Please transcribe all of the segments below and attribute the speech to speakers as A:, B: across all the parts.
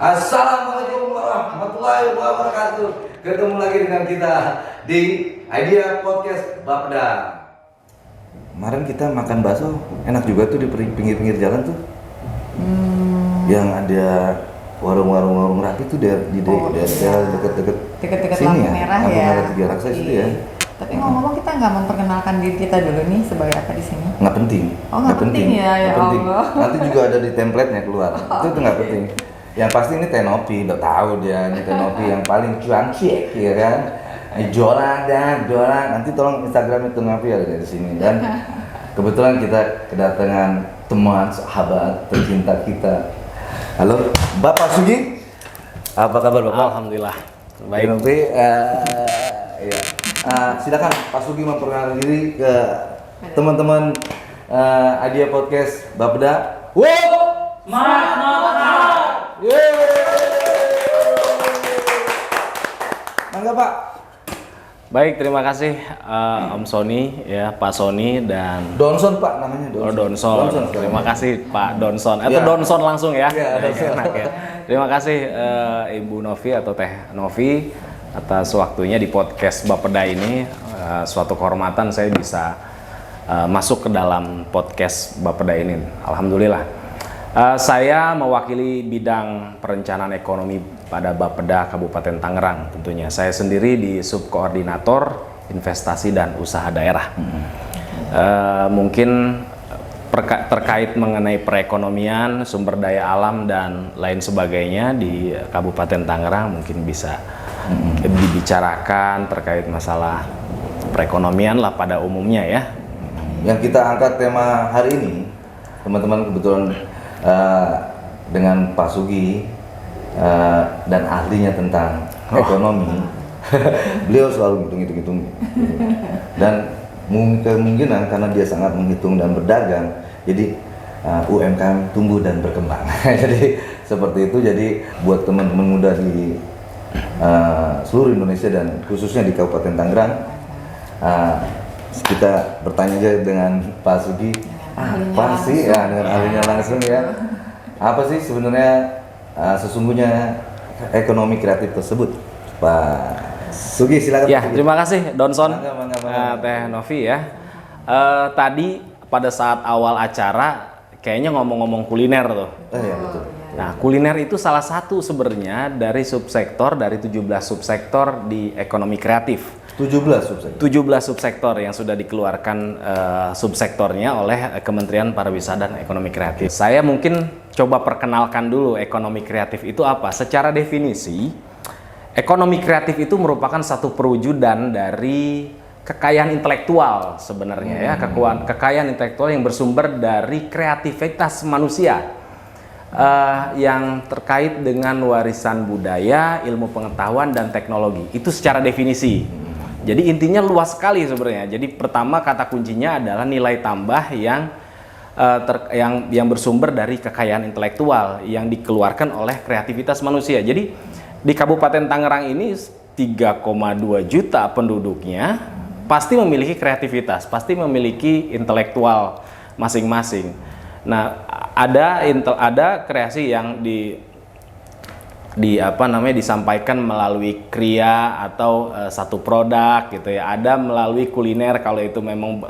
A: Assalamualaikum warahmatullahi wabarakatuh. Ketemu lagi dengan kita di Idea Podcast Bapeda. Kemarin kita makan bakso, enak juga tuh di pinggir-pinggir jalan tuh. Yang ada warung-warung rapi tuh di dekat-dekat sini ya.
B: Lampu
A: Merah Tiga Raksa itu ya.
B: Tapi ngomong-ngomong, kita nggak memperkenalkan diri kita dulu nih sebagai apa di sini?
A: Nggak penting.
B: Oh, nggak penting ya, ya
A: penting.
B: Allah.
A: Nanti juga ada di template-nya keluar. Itu tuh nggak penting. Yang pasti ini Tenopi, udah tahu dia ini Tenopi yang paling cuanciek, ya kan? Jolang. Nanti tolong Instagramnya Tenopi ada di sini. Dan kebetulan kita kedatangan teman sahabat tercinta kita. Halo, Bapak Sugi. Apa kabar Bapak?
C: Alhamdulillah. Baik.
A: Tenopi, ya. Silakan Pak Sugi memperkenalkan diri ke teman-teman Idea Podcast Bapeda. Mangga Pak.
C: Baik, terima kasih Om Sony, ya Pak Sony dan
A: Donson Pak namanya
C: Donson. Terima kasih Pak Donson. Atau
A: Ya.
C: Donson langsung ya.
A: Ya, Donson.
C: Enak ya. Terima kasih Ibu Novi atau Teh Novi atas waktunya di podcast Bapeda ini. Suatu kehormatan saya bisa masuk ke dalam podcast Bapeda ini. Alhamdulillah. Saya mewakili bidang perencanaan ekonomi pada Bapeda Kabupaten Tangerang tentunya. Saya sendiri di Subkoordinator Investasi dan Usaha Daerah. Mungkin terkait mengenai perekonomian, sumber daya alam dan lain sebagainya di Kabupaten Tangerang mungkin bisa dibicarakan terkait masalah perekonomian lah pada umumnya ya.
A: Yang kita angkat tema hari ini, teman-teman kebetulan dengan Pak Sugi dan ahlinya tentang ekonomi. Beliau selalu hitung-hitung dan kemungkinan karena dia sangat menghitung dan berdagang, jadi UMKM tumbuh dan berkembang. Jadi seperti itu. Jadi buat teman-teman muda di seluruh Indonesia dan khususnya di Kabupaten Tangerang, kita bertanya aja dengan Pak Sugi. Apa sih ya, dengan ahlinya langsung ya, apa sih sebenarnya sesungguhnya ekonomi kreatif tersebut, Pak Sugi? Silakan.
C: Ya, terima kasih Donson,
A: Mangga.
C: Teh Novi ya. Tadi pada saat awal acara kayaknya ngomong-ngomong kuliner tuh.
A: Ya, betul.
C: Nah, kuliner itu salah satu sebenarnya dari 17 subsektor di ekonomi kreatif.
A: 17 subsektor.
C: 17 subsektor yang sudah dikeluarkan subsektornya oleh Kementerian Pariwisata dan Ekonomi Kreatif. Saya mungkin coba perkenalkan dulu ekonomi kreatif itu apa. Secara definisi, ekonomi kreatif itu merupakan satu perwujudan dari kekayaan intelektual sebenarnya ya, kekayaan intelektual yang bersumber dari kreativitas manusia yang terkait dengan warisan budaya, ilmu pengetahuan dan teknologi. Itu secara definisi. Jadi intinya luas sekali sebenarnya. Jadi pertama kata kuncinya adalah nilai tambah yang bersumber dari kekayaan intelektual yang dikeluarkan oleh kreativitas manusia. Jadi di Kabupaten Tangerang ini 3,2 juta penduduknya pasti memiliki kreativitas, pasti memiliki intelektual masing-masing. Nah, ada kreasi yang disampaikan melalui kriya atau satu produk gitu ya. Ada melalui kuliner kalau itu memang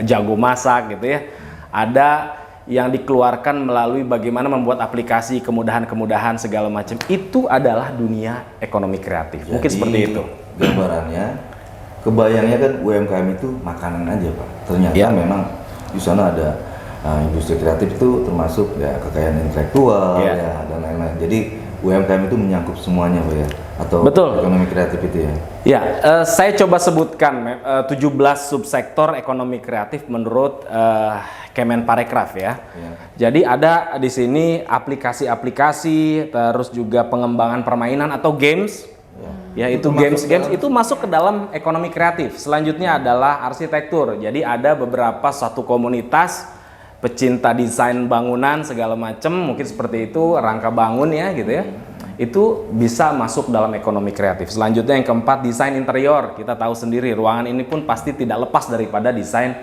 C: jago masak gitu ya. Ada yang dikeluarkan melalui bagaimana membuat aplikasi, kemudahan-kemudahan segala macam. Itu adalah dunia ekonomi kreatif.
A: Jadi,
C: mungkin seperti itu.
A: Gambarannya, kebayangnya kan UMKM itu makanan aja Pak. Ternyata
C: Ya.
A: memang di sana ada industri kreatif itu termasuk ya kekayaan intelektual ya dan lain-lain. Jadi UMKM itu menyangkut semuanya Pak ya, atau
C: Betul.
A: ekonomi kreatif itu ya.
C: Ya, saya coba sebutkan 17 subsektor ekonomi kreatif menurut Kemenparekraf ya. Jadi ada di sini aplikasi-aplikasi, terus juga pengembangan permainan atau games. Ya, itu games itu masuk ke dalam ekonomi kreatif. Selanjutnya adalah arsitektur. Jadi ada beberapa satu komunitas pecinta desain bangunan segala macam, mungkin seperti itu, rangka bangun ya gitu ya. Itu bisa masuk dalam ekonomi kreatif. Selanjutnya yang keempat, desain interior. Kita tahu sendiri ruangan ini pun pasti tidak lepas daripada desain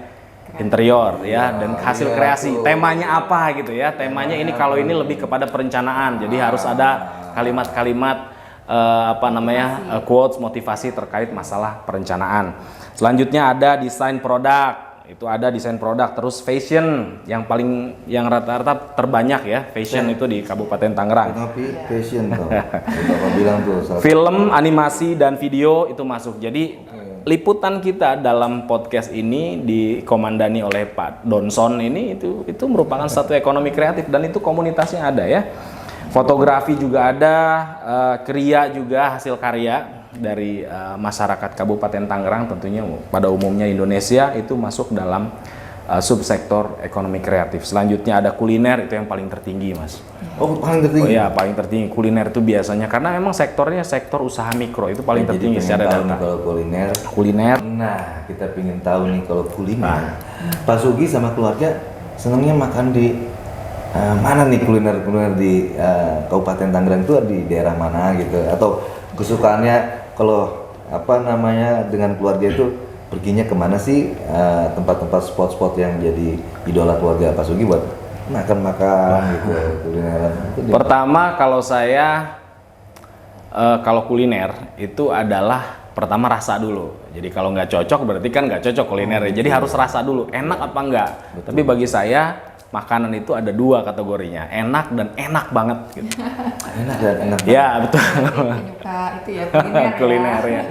C: interior ya, dan hasil
A: iya,
C: kreasi.
A: tuh.
C: Temanya apa gitu ya? Temanya ini kalau ini lebih kepada perencanaan. Jadi harus ada kalimat-kalimat quotes motivasi terkait masalah perencanaan. Selanjutnya ada desain produk. Itu ada desain produk, terus fashion yang rata-rata terbanyak ya, fashion itu di Kabupaten Tangerang.
A: Tapi passion tuh. Bapak bilang tuh.
C: Film, animasi dan video itu masuk. Jadi liputan kita dalam podcast ini dikomandani oleh Pak Donson ini itu merupakan satu ekonomi kreatif dan itu komunitasnya ada ya. Fotografi juga ada, kriya juga hasil karya dari masyarakat Kabupaten Tangerang, tentunya pada umumnya Indonesia itu masuk dalam subsektor ekonomi kreatif. Selanjutnya ada kuliner, itu yang paling tertinggi, Mas.
A: Oh, paling tertinggi.
C: Oh iya, paling tertinggi kuliner itu biasanya karena memang sektornya sektor usaha mikro itu paling tertinggi secara data.
A: Kalau
C: Kuliner.
A: Nah, kita ingin tahu nih kalau kuliner. Pak Sugi sama keluarga senangnya makan di mana nih kuliner di Kabupaten Tangerang itu di daerah mana gitu, atau kesukaannya kalau dengan keluarga itu perginya kemana sih, tempat-tempat spot-spot yang jadi idola keluarga Pak Sugi buat makan-makan gitu kulineran.
C: Pertama kalau saya kalau kuliner itu adalah pertama rasa dulu. Jadi kalau nggak cocok berarti kan nggak cocok kuliner. Jadi harus rasa dulu enak apa enggak. Tapi bagi saya makanan itu ada dua kategorinya, enak dan enak banget gitu.
A: Enak dan enak.
C: Ya betul.
B: Penyuka itu ya kuliner,
C: Kuliner ya.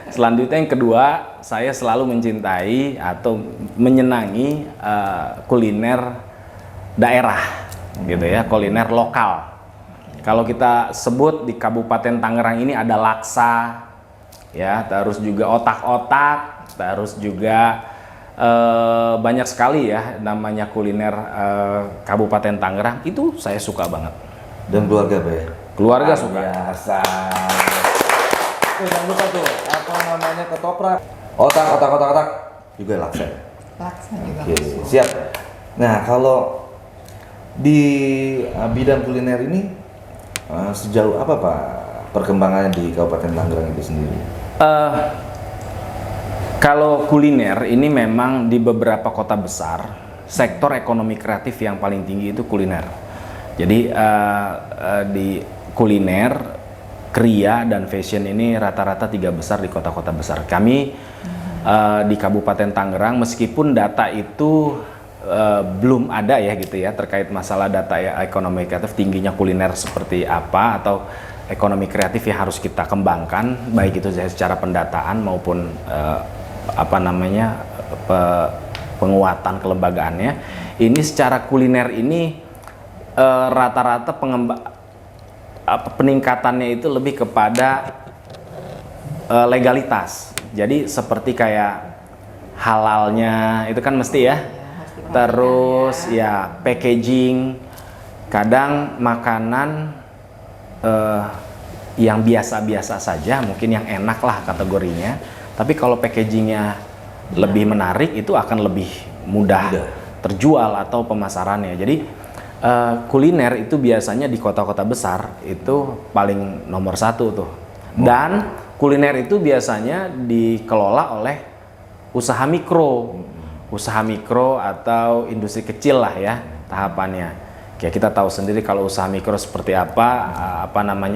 C: Selanjutnya yang kedua, saya selalu mencintai atau menyenangi kuliner daerah gitu ya, kuliner lokal. Kalau kita sebut di Kabupaten Tangerang ini ada laksa, ya, terus juga otak-otak, terus juga banyak sekali ya namanya kuliner Kabupaten Tangerang, itu saya suka banget.
A: Dan keluarga Pak ya?
C: Keluarga suka.
A: Biasa. Jangan lupa tuh apa namanya ketoprak, otak juga laksa.
B: Laksa juga.
A: Oke, siap. Nah kalau di bidang kuliner ini sejauh apa Pak perkembangannya di Kabupaten Tangerang itu sendiri?
C: Kalau kuliner ini memang di beberapa kota besar sektor ekonomi kreatif yang paling tinggi itu kuliner. Jadi di kuliner, kriya dan fashion ini rata-rata 3 besar di kota-kota besar. Kami di Kabupaten Tangerang meskipun data itu belum ada ya gitu ya terkait masalah data ya, ekonomi kreatif tingginya kuliner seperti apa atau ekonomi kreatif yang harus kita kembangkan baik itu secara pendataan maupun penguatan kelembagaannya. Ini secara kuliner ini rata-rata peningkatannya itu lebih kepada legalitas. Jadi seperti kayak halalnya itu kan mesti ya. Terus ya packaging, kadang makanan yang biasa-biasa saja mungkin yang enak lah kategorinya. Tapi kalau packagingnya lebih menarik itu akan lebih mudah terjual atau pemasarannya. Jadi kuliner itu biasanya di kota-kota besar itu paling nomor 1 tuh. Dan kuliner itu biasanya dikelola oleh usaha mikro atau industri kecil lah ya tahapannya. Ya kita tahu sendiri kalau usaha mikro seperti apa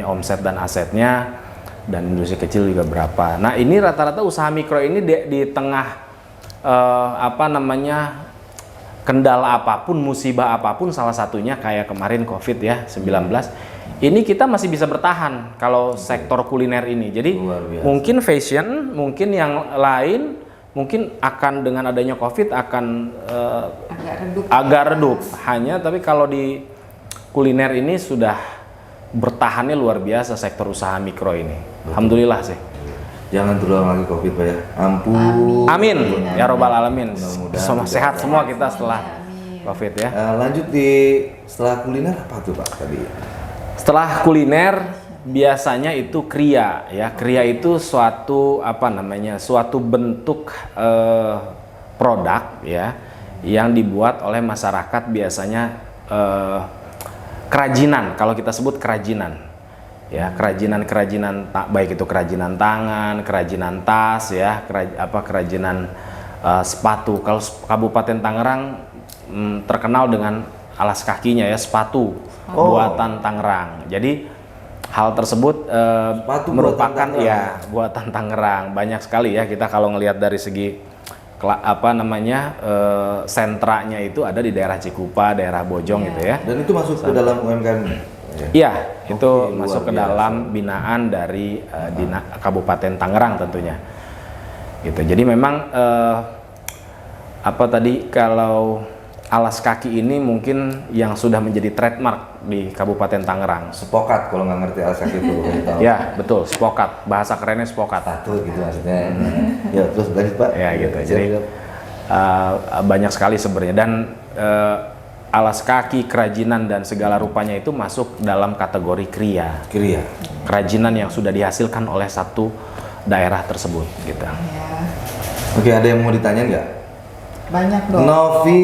C: omset dan asetnya. Dan industri kecil juga berapa. Nah ini rata-rata usaha mikro ini di tengah kendala apapun, musibah apapun, salah satunya kayak kemarin COVID ya 19. Ini kita masih bisa bertahan kalau sektor kuliner ini. Jadi mungkin fashion, mungkin yang lain, mungkin akan dengan adanya COVID akan agak redup. Hanya tapi kalau di kuliner ini sudah bertahannya luar biasa sektor usaha mikro ini. Alhamdulillah sih.
A: Jangan terulang lagi COVID Pak ya. Ampun.
C: Amin. Ya robbal alamin. Semua sehat semua kita setelah COVID ya.
A: Lanjut setelah kuliner apa tuh Pak tadi?
C: Setelah kuliner biasanya itu kriya ya. Kriya itu suatu suatu bentuk produk ya yang dibuat oleh masyarakat biasanya kerajinan, kalau kita sebut kerajinan ya, kerajinan baik itu kerajinan tangan, kerajinan tas ya, kerajinan sepatu. Kalau Kabupaten Tangerang terkenal dengan alas kakinya ya, sepatu buatan Tangerang. Jadi hal tersebut
A: Sepatu
C: merupakan
A: buatan Tangerang.
C: ya buatan Tangerang. Banyak sekali ya kita kalau ngelihat dari segi sentranya itu ada di daerah Cikupa, daerah Bojong gitu ya.
A: Dan itu masuk ke dalam UMKM.
C: Iya, itu
A: Oke,
C: masuk ke
A: luar biasa.
C: dalam binaan dari Kabupaten Tangerang tentunya. Gitu. Jadi memang kalau alas kaki ini mungkin yang sudah menjadi trademark di Kabupaten Tangerang.
A: Sepokat kalau nggak ngerti alas kaki itu. Tahu.
C: Ya, betul, spokat. Bahasa kerennya spokat.
A: Satu gitu maksudnya. Ya terus lanjut Pak.
C: Ya gitu.
A: Siap,
C: Jadi
A: siap.
C: banyak sekali sebenarnya dan alas kaki, kerajinan dan segala rupanya itu masuk dalam kategori kriya.
A: Kiri ya.
C: Kerajinan yang sudah dihasilkan oleh satu daerah tersebut gitu.
B: Ya,
A: Oke, ada yang mau ditanya nggak?
B: banyak dong.
A: Novi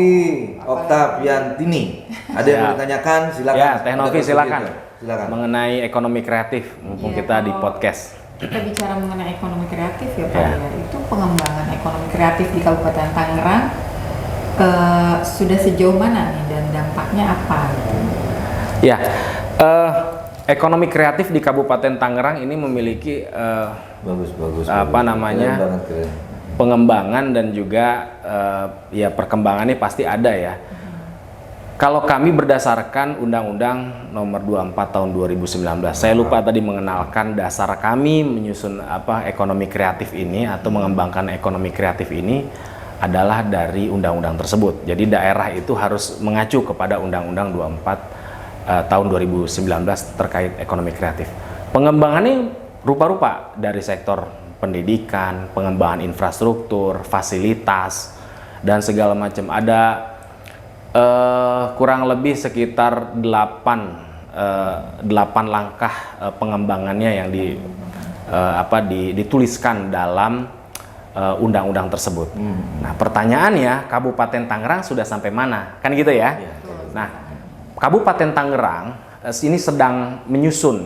A: Oktaviantini. Ada yang
C: Ya.
A: mau ditanyakan? Silakan.
C: Ya, Teh
A: Ada
C: Novi
A: persetujuan.
C: silakan.
A: Silakan.
C: Mengenai ekonomi kreatif, mumpung
B: Iya,
C: kita di
B: kalau
C: podcast.
B: Kita bicara mengenai ekonomi kreatif ya Pak
C: Ya.
B: ya. Itu pengembangan ekonomi kreatif di Kabupaten Tangerang sudah sejauh mana nih dan dampaknya apa? Gitu?
C: Ya, ekonomi kreatif di Kabupaten Tangerang ini memiliki
A: Bagus.
C: Apa namanya?
A: Keren banget, keren.
C: pengembangan dan juga ya perkembangannya pasti ada ya. Kalau kami berdasarkan Undang-Undang Nomor 24 Tahun 2019, saya lupa tadi mengenalkan dasar kami menyusun ekonomi kreatif ini atau mengembangkan ekonomi kreatif ini adalah dari undang-undang tersebut. Jadi daerah itu harus mengacu kepada Undang-Undang 24 Tahun 2019 terkait ekonomi kreatif. Pengembangannya rupa-rupa dari sektor pendidikan, pengembangan infrastruktur, fasilitas, dan segala macam. Ada kurang lebih sekitar 8 langkah pengembangannya yang dituliskan dalam undang-undang tersebut. Nah, pertanyaannya Kabupaten Tangerang sudah sampai mana? Kan gitu ya. Nah, Kabupaten Tangerang ini sedang menyusun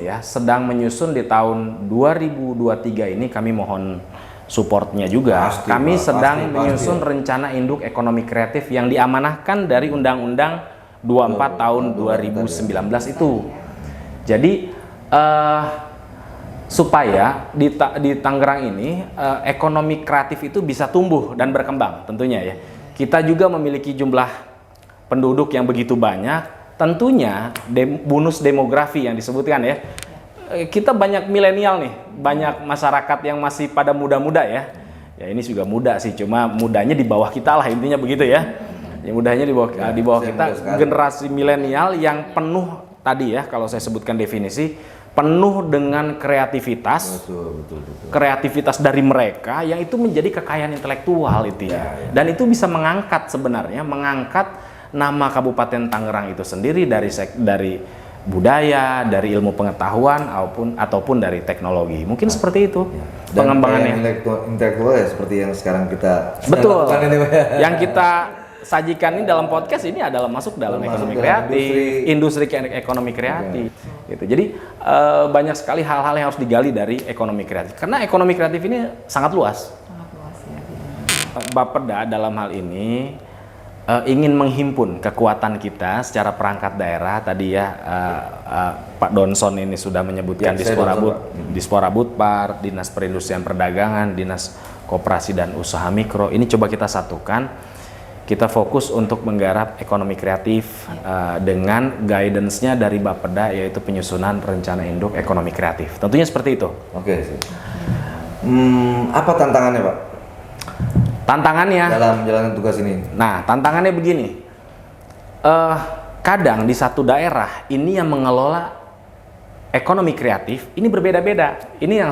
C: di tahun 2023 ini, kami mohon supportnya juga.
A: Pasti,
C: Kami
A: Pak.
C: sedang
A: Pasti.
C: menyusun rencana induk ekonomi kreatif yang diamanahkan dari Undang-Undang 24 tahun 2019 itu. Jadi supaya di Tangerang ini ekonomi kreatif itu bisa tumbuh dan berkembang tentunya ya. Kita juga memiliki jumlah penduduk yang begitu banyak, tentunya bonus demografi yang disebutkan ya. Kita banyak milenial nih, banyak masyarakat yang masih pada muda-muda ya. Ya ini juga muda sih, cuma mudanya di bawah kita lah intinya begitu ya. Ya mudanya di bawah
A: saya
C: kita,
A: muda sekali.
C: generasi milenial yang penuh tadi ya, kalau saya sebutkan definisi, penuh dengan kreativitas.
A: Betul.
C: Kreativitas dari mereka yang itu menjadi kekayaan intelektual itu ya. Dan itu bisa mengangkat nama Kabupaten Tangerang itu sendiri dari budaya, dari ilmu pengetahuan ataupun dari teknologi. Mungkin seperti itu
A: Dan
C: pengembangannya.
A: intelektual ya seperti yang sekarang kita
C: Betul.
A: lakukan ini, Pak.
C: Yang kita sajikan ini dalam podcast ini adalah masuk dalam
A: Masuk
C: ekonomi
A: dalam
C: kreatif, industri ekonomi kreatif. Gitu. Jadi banyak sekali hal-hal yang harus digali dari ekonomi kreatif. Karena ekonomi kreatif ini sangat luas.
B: Sangat luas ya.
C: Bapeda dalam hal ini ingin menghimpun kekuatan kita secara perangkat daerah. Tadi ya Pak Donson ini sudah menyebutkan
A: Ya, saya Donson, Pak.
C: Dispora Budpar, Dinas Perindustrian Perdagangan, Dinas Koperasi dan Usaha Mikro. Ini coba kita satukan. Kita fokus untuk menggarap ekonomi kreatif dengan guidance-nya dari Bapeda, yaitu penyusunan rencana induk ekonomi kreatif. Tentunya seperti itu.
A: Oke. Apa tantangannya, Pak?
C: Tantangannya
A: Dalam menjalankan tugas ini.
C: Nah, tantangannya begini. Kadang di satu daerah ini yang mengelola ekonomi kreatif ini berbeda-beda. Ini yang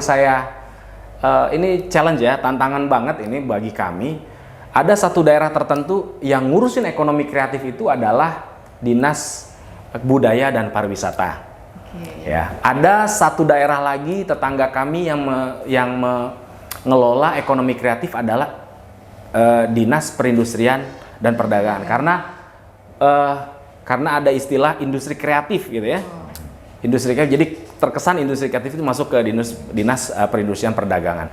C: ini challenge ya, tantangan banget ini bagi kami. Ada satu daerah tertentu yang ngurusin ekonomi kreatif itu adalah Dinas Budaya dan Pariwisata. Ya, ada satu daerah lagi tetangga kami yang mengelola ekonomi kreatif adalah Dinas Perindustrian dan Perdagangan, karena ada istilah industri kreatif gitu ya. Industri kreatif, jadi terkesan industri kreatif itu masuk ke dinas Perindustrian Perdagangan.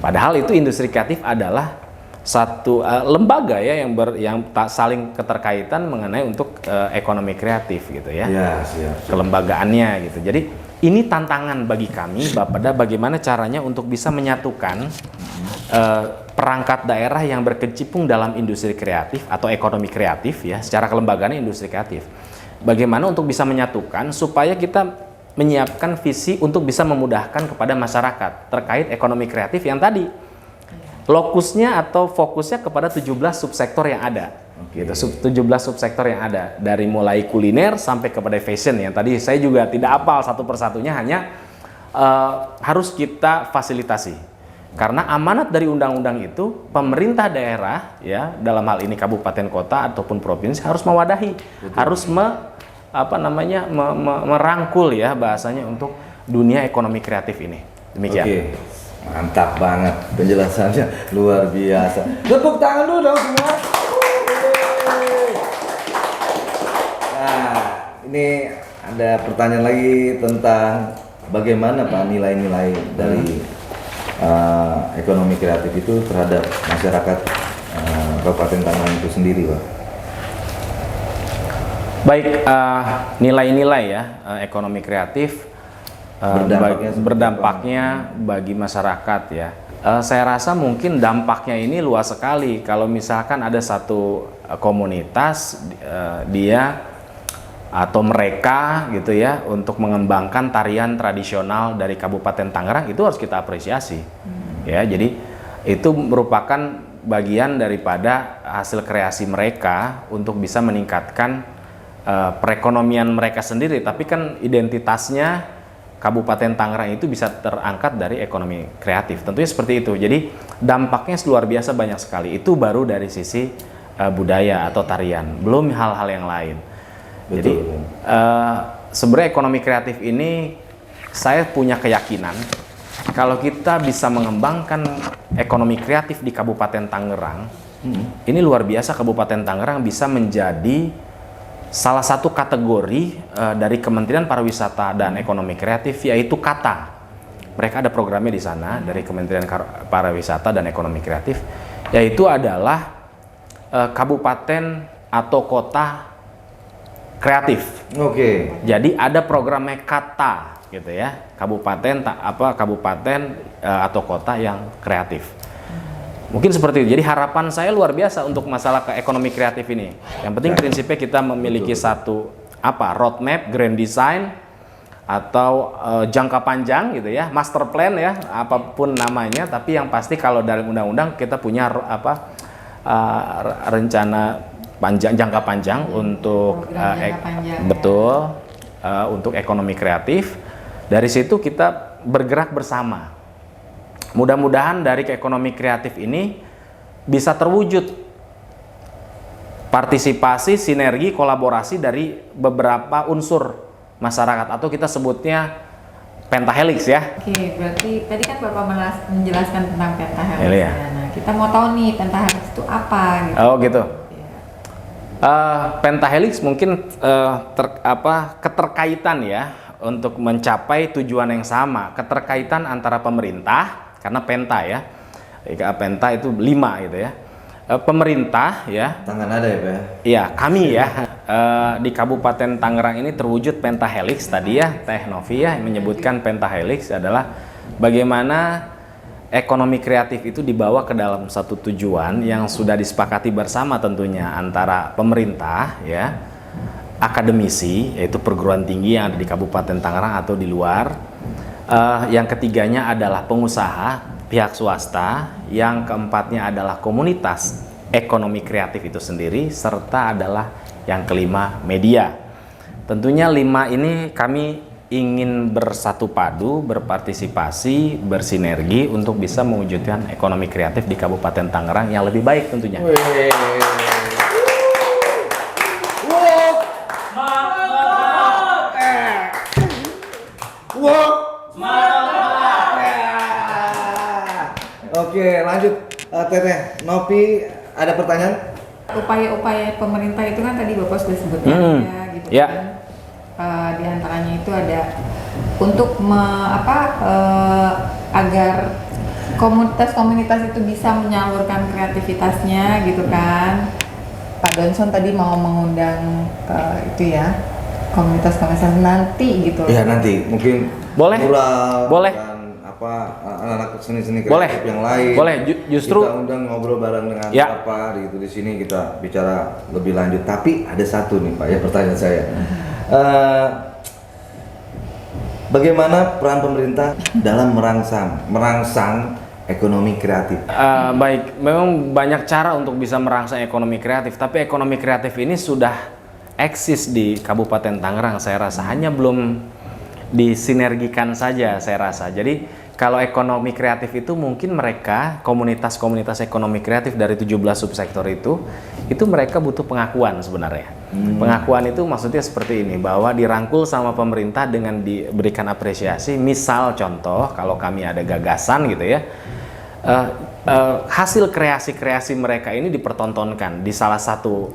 C: Padahal itu industri kreatif adalah satu lembaga ya yang tak saling keterkaitan mengenai untuk ekonomi kreatif gitu ya.
A: Ya, siap.
C: Kelembagaannya gitu. Jadi ini tantangan bagi kami Bapeda, bagaimana caranya untuk bisa menyatukan perangkat daerah yang berkecimpung dalam industri kreatif atau ekonomi kreatif ya, secara kelembagaan industri kreatif. Bagaimana untuk bisa menyatukan supaya kita menyiapkan visi untuk bisa memudahkan kepada masyarakat terkait ekonomi kreatif yang tadi lokusnya atau fokusnya kepada 17 subsektor yang ada. Gitu, 17 subsektor yang ada dari mulai kuliner sampai kepada fashion yang tadi saya juga tidak hafal satu persatunya, hanya harus kita fasilitasi karena amanat dari undang-undang itu pemerintah daerah ya, dalam hal ini kabupaten kota ataupun provinsi harus mewadahi. Betul. Harus merangkul ya bahasanya untuk dunia ekonomi kreatif ini. Demikian.
A: Oke. Mantap banget penjelasannya, luar biasa. Tepuk tangan dulu dong semua. Nah, ini ada pertanyaan lagi tentang bagaimana Pak nilai-nilai dari ekonomi kreatif itu terhadap masyarakat Kabupaten Tangerang itu sendiri, Pak.
C: Baik, nilai-nilai ya ekonomi kreatif berdampaknya bagi masyarakat ya. Saya rasa mungkin dampaknya ini luas sekali. Kalau misalkan ada satu komunitas dia atau mereka gitu ya untuk mengembangkan tarian tradisional dari Kabupaten Tangerang, itu harus kita apresiasi. Ya, jadi itu merupakan bagian daripada hasil kreasi mereka untuk bisa meningkatkan perekonomian mereka sendiri, tapi kan identitasnya Kabupaten Tangerang itu bisa terangkat dari ekonomi kreatif. Tentunya seperti itu. Jadi dampaknya luar biasa banyak sekali. Itu baru dari sisi budaya atau tarian, belum hal-hal yang lain. Betul. Jadi sebenarnya ekonomi kreatif ini saya punya keyakinan kalau kita bisa mengembangkan ekonomi kreatif di Kabupaten Tangerang, ini luar biasa. Kabupaten Tangerang bisa menjadi salah satu kategori dari Kementerian Pariwisata dan Ekonomi Kreatif, yaitu KATA. Mereka ada programnya di sana dari Kementerian Pariwisata dan Ekonomi Kreatif, yaitu adalah kabupaten atau kota kreatif. Oke. Jadi ada programnya KATA gitu ya, kabupaten atau kota yang kreatif. Mungkin seperti itu. Jadi harapan saya luar biasa untuk masalah ekonomi kreatif ini. Yang penting prinsipnya kita memiliki satu roadmap, grand design atau jangka panjang gitu ya, master plan ya, apapun namanya. Tapi yang pasti kalau dalam undang-undang kita punya rencana jangka panjang untuk betul untuk ekonomi kreatif. Dari situ kita bergerak bersama. Mudah-mudahan dari ekonomi kreatif ini bisa terwujud partisipasi, sinergi, kolaborasi dari beberapa unsur masyarakat atau kita sebutnya pentahelix ya.
B: Oke, berarti tadi kan Bapak menjelaskan tentang pentahelix
C: ya.
B: Nah, kita mau tahu nih pentahelix itu apa gitu.
C: Oh gitu. Pentahelix mungkin keterkaitan ya untuk mencapai tujuan yang sama, keterkaitan antara pemerintah. Karena penta ya, penta itu 5 gitu ya. Pemerintah ya.
A: Tangan ada ya Pak ya?
C: Iya, kami ya di Kabupaten Tangerang ini terwujud pentahelix tadi ya. Teh Novi ya menyebutkan pentahelix adalah bagaimana ekonomi kreatif itu dibawa ke dalam satu tujuan yang sudah disepakati bersama tentunya antara pemerintah ya, akademisi yaitu perguruan tinggi yang ada di Kabupaten Tangerang atau di luar. Yang ketiganya adalah pengusaha, pihak swasta. Yang keempatnya adalah komunitas ekonomi kreatif itu sendiri, serta adalah yang kelima media. Tentunya 5 ini kami ingin bersatu padu, berpartisipasi, bersinergi untuk bisa mewujudkan ekonomi kreatif di Kabupaten Tangerang yang lebih baik tentunya.
A: Oke, lanjut. Teteh Novi, ada pertanyaan?
B: Upaya-upaya pemerintah itu kan tadi Bapak sudah sebutkan ya, gitu kan. Di antaranya itu ada untuk agar komunitas-komunitas itu bisa menyalurkan kreativitasnya gitu kan. Pak Donson tadi mau mengundang itu ya, komunitas-komunitas nanti gitu.
A: Iya nanti mungkin
C: Boleh.
A: mural
C: Boleh.
A: dan apa anak-anak seni-seni
C: Boleh.
A: kreatif yang lain.
C: Boleh. Justru
A: kita undang ngobrol bareng dengan
C: Ya.
A: Bapak gitu di sini kita bicara lebih lanjut. Tapi ada satu nih Pak ya pertanyaan saya. Bagaimana peran pemerintah dalam merangsang ekonomi kreatif?
C: baik, memang banyak cara untuk bisa merangsang ekonomi kreatif, tapi ekonomi kreatif ini sudah eksis di Kabupaten Tangerang, saya rasa hanya belum disinergikan saja, saya rasa. Jadi kalau ekonomi kreatif itu mungkin mereka komunitas-komunitas ekonomi kreatif dari 17 subsektor itu mereka butuh pengakuan sebenarnya. Pengakuan itu maksudnya seperti ini, bahwa dirangkul sama pemerintah dengan diberikan apresiasi. Misal contoh, kalau kami ada gagasan gitu ya, hasil kreasi-kreasi mereka ini dipertontonkan di salah satu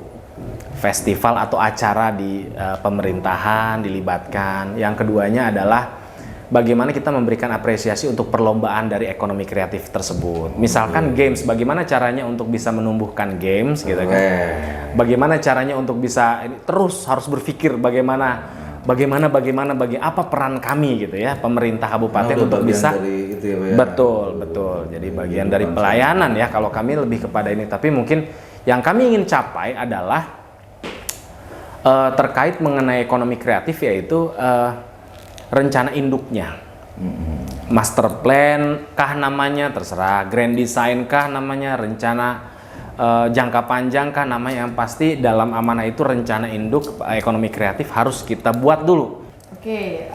C: festival atau acara di pemerintahan, dilibatkan. Yang keduanya adalah bagaimana kita memberikan apresiasi untuk perlombaan dari ekonomi kreatif tersebut. Misalkan games, bagaimana caranya untuk bisa menumbuhkan games gitu kan. Bagaimana caranya untuk bisa terus harus berpikir bagaimana apa peran kami gitu ya, pemerintah kabupaten untuk bisa
A: dari itu ya, Pak, ya?
C: Betul. Jadi bagian dari pelayanan ya, kalau kami lebih kepada ini. Tapi mungkin yang kami ingin capai adalah terkait mengenai ekonomi kreatif, yaitu rencana induknya, master plan kah namanya, terserah, grand design kah namanya, rencana jangka panjang kah namanya, yang pasti dalam amanah itu rencana induk ekonomi kreatif harus kita buat dulu.
B: Oke,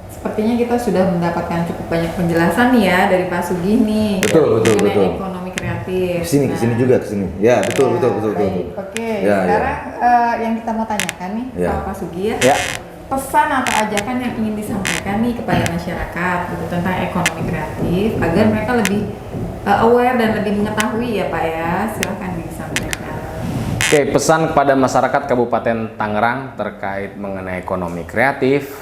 B: sepertinya kita sudah mendapatkan cukup banyak penjelasan nih ya dari Pak Sugih nih.
A: Betul.
B: Ekonomi kreatif.
A: Kesini juga kesini. Ya betul.
B: Baik. Oke,
A: Ya,
B: sekarang yang kita mau tanyakan nih
A: Ya.
B: sama Pak Sugih ya.
C: Ya.
B: Pesan atau ajakan yang ingin disampaikan nih kepada masyarakat gitu, tentang ekonomi kreatif agar mereka lebih aware dan lebih mengetahui ya Pak ya. Silahkan disampaikan.
C: Oke, pesan kepada masyarakat Kabupaten Tangerang terkait mengenai ekonomi kreatif,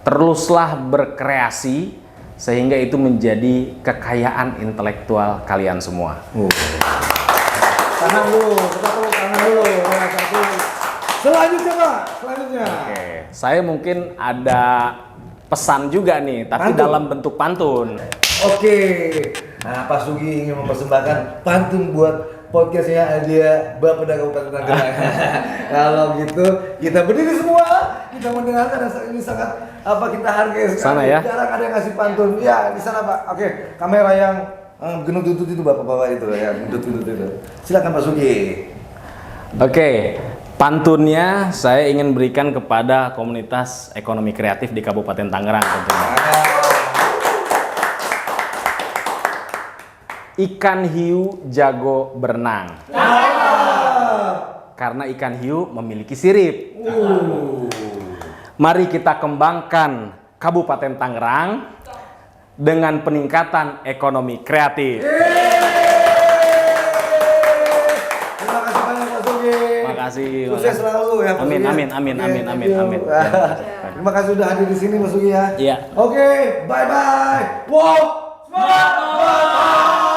C: teruslah berkreasi sehingga itu menjadi kekayaan intelektual kalian semua.
A: Tangan dulu. Selanjutnya Pak,
C: Oke, saya mungkin ada pesan juga nih, tapi
A: Pantun.
C: dalam bentuk pantun.
A: Oke. Nah, Pak Sugih ingin mempersembahkan pantun buat podcastnya dia Bapeda Kabupaten Tangerang. Kalau gitu kita berdiri semua, kita mendengarkan, dan ini sangat kita hargai sekali.
C: Sana ya.
A: Jarang ada yang ngasih pantun. Ya di sana Pak. Oke, kamera yang gendut-gendut itu bapak-bapak itu ya, gendut-gendut itu. Silakan Pak Sugih.
C: Oke, pantunnya saya ingin berikan kepada komunitas ekonomi kreatif di Kabupaten Tangerang tentunya. Ikan hiu jago berenang. Karena ikan hiu memiliki sirip. Mari kita kembangkan Kabupaten Tangerang dengan peningkatan ekonomi kreatif.
A: Terima kasih banyak Pak Sugih.
C: Makasih.
A: Sukses selalu ya Pak
C: Amin,
A: Sugih.
C: amin.
A: Thank you. Terima kasih sudah hadir di sini Pak Sugih ya.
C: Iya.
A: Oke, bye bye. Wow, semangat.